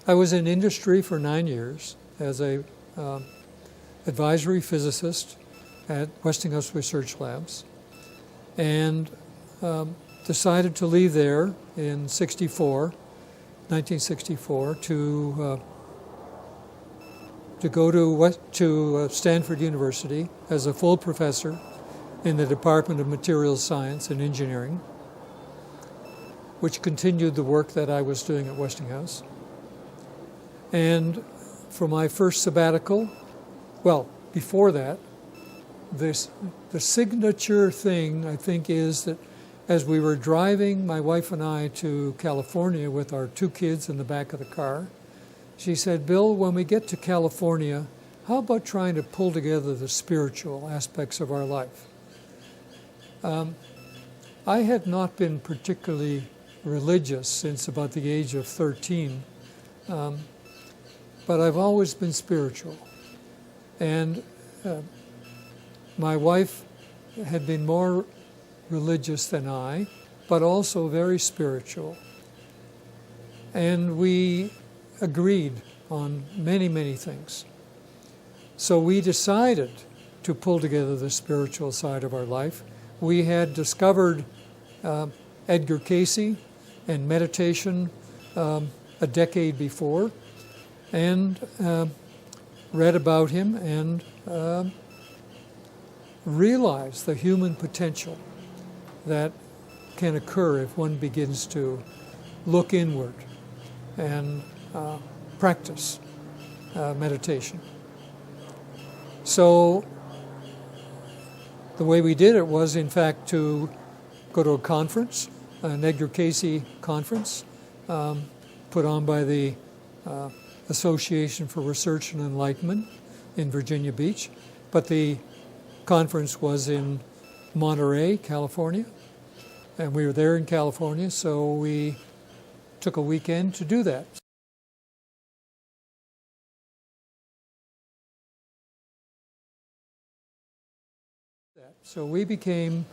I was in industry for 9 years as a advisory physicist at Westinghouse Research Labs, and decided to leave there in 1964, to go to Stanford University as a full professor in the Department of Materials Science and Engineering, which continued the work that I was doing at Westinghouse. And for my first sabbatical, well, before that, the signature thing, I think, is that as we were driving, my wife and I, to California with our 2 kids in the back of the car, she said, "Bill, when we get to California, how about trying to pull together the spiritual aspects of our life?" I had not been particularly religious since about the age of 13, but I've always been spiritual. And my wife had been more religious than I, but also very spiritual. And we agreed on many, many things. So we decided to pull together the spiritual side of our life. We had discovered Edgar Cayce and meditation a decade before, and read about him and realized the human potential that can occur if one begins to look inward and practice meditation. So the way we did it was, in fact, to go to a conference, an Edgar Cayce conference, put on by the Association for Research and Enlightenment in Virginia Beach. But the conference was in Monterey, California, and we were there in California, so we took a weekend to do that. So we became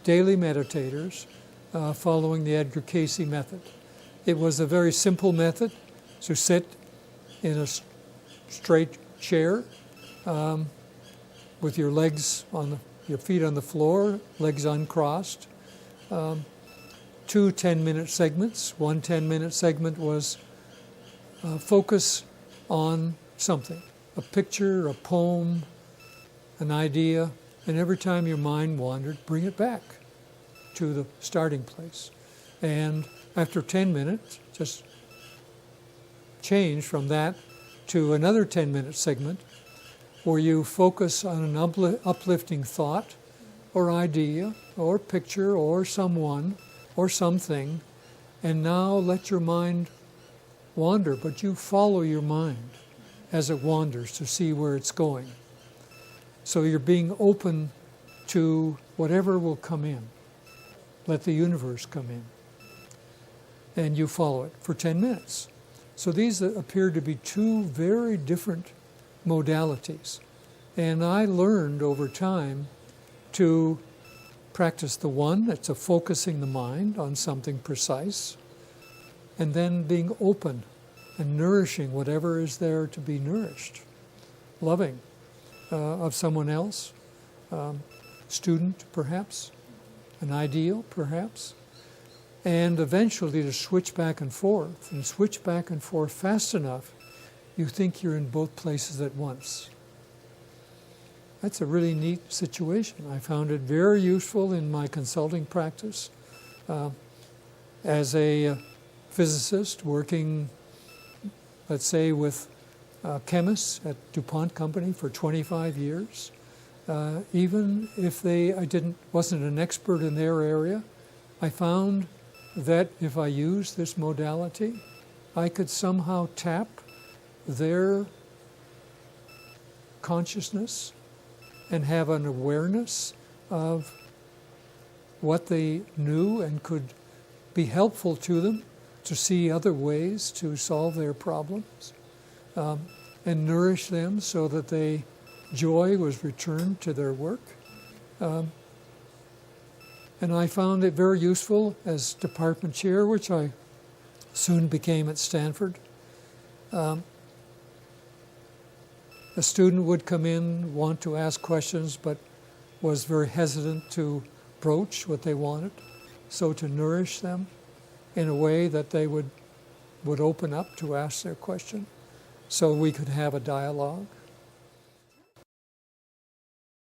daily meditators following the Edgar Cayce method. It was a very simple method to sit in a straight chair with your legs your feet on the floor, legs uncrossed. 2 10-minute segments. One 10-minute segment was focus on something, a picture, a poem, an idea, and every time your mind wandered, bring it back to the starting place. And after 10 minutes, just change from that to another 10-minute segment where you focus on an uplifting thought or idea or picture or someone or something, and now let your mind wander, but you follow your mind as it wanders to see where it's going. So you're being open to whatever will come in. Let the universe come in. And you follow it for 10 minutes. So these appear to be 2 very different modalities. And I learned over time to practice the one, that's a focusing the mind on something precise, and then being open and nourishing whatever is there to be nourished. Loving of someone else, student perhaps, an ideal perhaps, and eventually to switch back and forth fast enough, you think you're in both places at once. That's a really neat situation. I found it very useful in my consulting practice as a physicist working, let's say, with chemists at DuPont Company for 25 years. Even if I wasn't an expert in their area, I found that if I used this modality, I could somehow tap their consciousness and have an awareness of what they knew and could be helpful to them to see other ways to solve their problems, and nourish them so that joy was returned to their work. And I found it very useful as department chair, which I soon became at Stanford. A student would come in, want to ask questions, but was very hesitant to broach what they wanted. So to nourish them in a way that they would open up to ask their question, so we could have a dialogue.